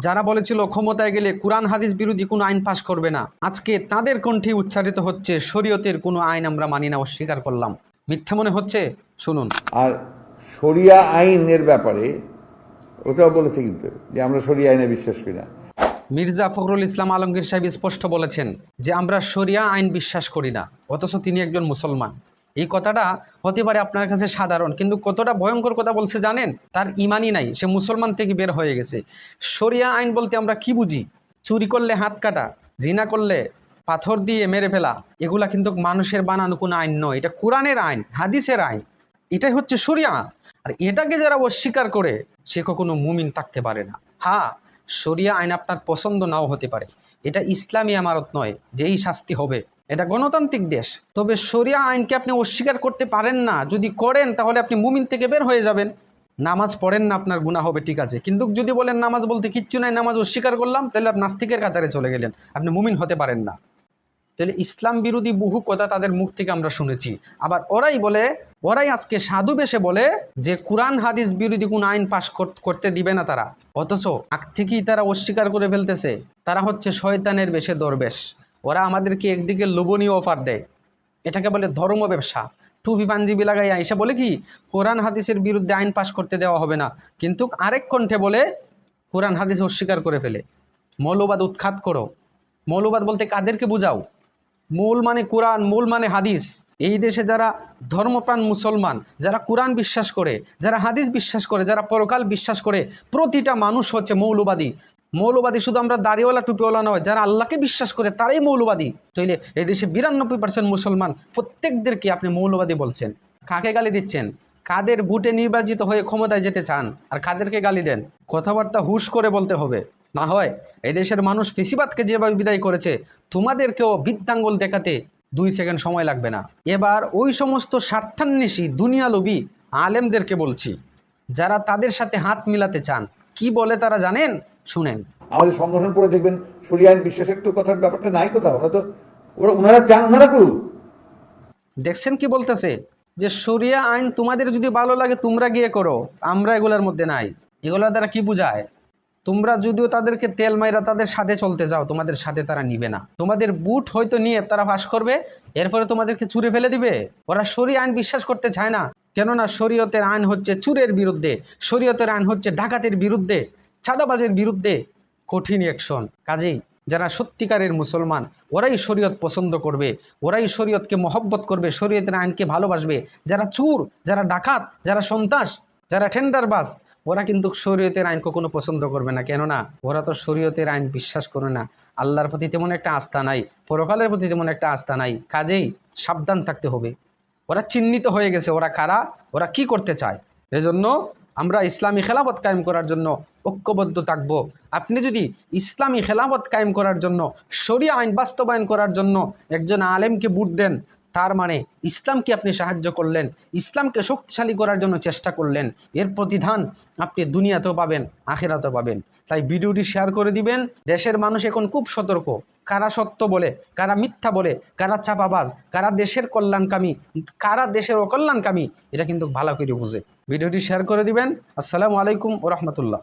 যারা বলেছিল ক্ষমতায় গেলে কোরআন হাদিস বিরোধী কোনো আইন পাশ করবে না, আজকে তাদের কণ্ঠে উচ্চারিত হচ্ছে শরীয়তের কোনো আইন আমরা মানি না, অস্বীকার করলাম। মিথ্যা মনে হচ্ছে? শুনুন। আর শরিয়া আইনের ব্যাপারে ওটাও বলেছে কিন্তু যে আমরা শরিয়া আইনে বিশ্বাস করি না। মির্জা ফখরুল ইসলাম আলমগীর সাহেব স্পষ্ট বলেছেন যে আমরা শরিয়া আইন বিশ্বাস করি না, অথচ তিনি একজন মুসলমান। এই কথাটা হতে পারে আপনার কাছে সাধারণ, কিন্তু কতটা ভয়ঙ্কর কথা বলছে জানেন? তার ইমানই নাই, সে মুসলমান থেকে বের হয়ে গেছে। শরিয়া আইন বলতে আমরা কি বুঝি? চুরি করলে হাত কাটা, জিনা করলে পাথর দিয়ে মেরে ফেলা, এগুলা কিন্তু মানুষের বানানো কোনো আইন নয়, এটা কোরআনের আইন, হাদিসের আইন। এটাই হচ্ছে শরিয়া। আর এটাকে যারা অস্বীকার করে সে কখনো মুমিন থাকতে পারে না। হ্যাঁ, শরিয়া আইন আপনার পছন্দ নাও হতে পারে, এটা ইসলামী আমানত নয় যেই শাস্তি হবে, এটা গণতান্ত্রিক দেশ। তবে শরিয়া আইনকে আপনি অস্বীকার করতে পারেন না, যদি করেন তাহলে আপনি মুমিন থেকে বের হয়ে যাবেন। নামাজ পড়েন না, আপনার গুনাহ হবে, ঠিক আছে, কিন্তু যদি বলেন নামাজ বলতে কিচ্ছু নাই, নামাজ অস্বীকার করলাম, তাহলে আপনি নাস্তিকের কাতারে চলে গেলেন, আপনি মুমিন হতে পারেন না। তাহলে ইসলাম বিরোধী বহু কথা তাদের মুখ থেকে আমরা শুনেছি। আবার ওরাই আজকে সাধু বেশে বলে যে কোরআন হাদিস বিরোধী কোন আইন পাশ করতে দিবে না তারা, অথচ আগ থেকেই তারা অস্বীকার করে ফেলতেছে। তারা হচ্ছে শয়তানের বেশে দরবেশ। ওরা আমাদেরকে একদিকে লোভনীয় অফার দেয়, এটাকে বলে ধর্ম ব্যবসা। টুপি পাঞ্জিবি লাগাই আইসা বলে কি কোরআন হাদিসের বিরুদ্ধে আইন পাশ করতে দেওয়া হবে না, কিন্তু আরেক কণ্ঠে বলে কোরআন হাদিস অস্বীকার করে ফেলে। মৌলবাদ উৎখাত করো। মৌলবাদ বলতে কাদেরকে বুঝাও? মূল মানে কোরআন, মূল মানে হাদিস। এই দেশে যারা ধর্মপ্রাণ মুসলমান, যারা কোরআন বিশ্বাস করে, যারা হাদিস বিশ্বাস করে, যারা পরকাল বিশ্বাস করে, প্রতিটা মানুষ হচ্ছে মৌলবাদী। মৌলবাদী শুধু আমরা দাড়িওয়ালা টুপিওয়ালা নয়, যারা আল্লাহকে বিশ্বাস করে তারাই মৌলবাদী। তাইলে এই দেশে 92% মুসলমান, প্রত্যেকদেরকে আপনি মৌলবাদী বলছেন। কাকে গালি দিচ্ছেন? কাদের ভোটে নির্বাচিত হয়ে ক্ষমতায় যেতে চান আর কাদেরকে গালি দেন? কথাবার্তা হুশ করে বলতে হবে, না হয় এই দেশের মানুষ ফেসিবাদকে যেভাবে বিদায় করেছে, তোমাদেরকেও বৃদ্ধাঙ্গুল দেখাতে 2 সেকেন্ড সময় লাগবে না। এবার ওই সমস্ত স্বার্থান্বেষী দুনিয়ালোভী আলেমদেরকে বলছি, যারা তাদের সাথে হাত মিলাতে চান, কি বলে তারা জানেন? শুনেন। আমাদের সংগঠন পড়ে দেখবেন শরিয়া আইন বিশ্বাসের তো কথার ব্যাপারটা নাই কোথাও। ওনারা চান, ওনারা করুক। দেখছেন কি বলতেছে? যে শরিয়া আইন তোমাদের যদি ভালো লাগে তোমরা গিয়ে করো, আমরা এগুলোর মধ্যে নাই। এগুলোর দ্বারা কি বোঝায়? তোমরা যদিও তাদেরকে তেল মাইরা তাদের সাথে চলতে যাও, তোমাদের সাথে তারা নিবে না। তোমাদের বুট হয়তো নিয়ে তারা ফাঁস করবে, এরপরে তোমাদেরকে চুরে ফেলে দিবে। ওরা শরিয়া আইন বিশ্বাস করতে চায় না, কেননা শরীয়তের আইন হচ্ছে চুরের বিরুদ্ধে, শরীয়তের আইন হচ্ছে ডাকাতের বিরুদ্ধে, চাঁদাবাজের বিরুদ্ধে কঠিন অ্যাকশন। কাজেই যারা সত্যিকারের মুসলমান ওরাই শরীয়ত পছন্দ করবে, ওরাই শরীয়তকে মহব্বত করবে, শরীয়তের আইনকে ভালোবাসবে। যারা চুর, যারা ডাকাত, যারা সন্ত্রাস, যারা টেন্ডারবাজ, ওরা কিন্তু শরীয়তের আইন কখনো পছন্দ করবে না, কেননা ওরা তো শরীয়তের আইন বিশ্বাস করে না। আল্লাহর প্রতি তেমন একটা আস্থা নাই, পরকালের প্রতি তেমন একটা আস্থা নাই। কাজেই সাবধান থাকতে হবে। ওরা চিহ্নিত হয়ে গেছে ওরা কারা, ওরা কি করতে চায়। এজন্য আমরা ইসলামী খেলাফত কায়েম করার জন্য ঐক্যবদ্ধ থাকবো। আপনি যদি ইসলামী খেলাফত কায়েম করার জন্য, শরিয়া আইন বাস্তবায়ন করার জন্য একজন আলেমকে ভোট দেন, তার মানে ইসলামকে আপনি সাহায্য করলেন, ইসলামকে শক্তিশালী করার জন্য চেষ্টা করলেন। এর প্রতিদান আপনি দুনিয়াতেও পাবেন, আখিরাতেও পাবেন। তাই ভিডিওটি শেয়ার করে দিবেন। দেশের মানুষ এখন খুব সতর্ক, কারা সত্য বলে, কারা মিথ্যা বলে, কারা চাপাবাজ, কারা দেশের কল্যাণকামী, কারা দেশের অকল্যাণকামী, এটা কিন্তু ভালো করে বুঝে। ভিডিওটি শেয়ার করে দিবেন। আসসালামু আলাইকুম ওয়া রাহমাতুল্লাহ।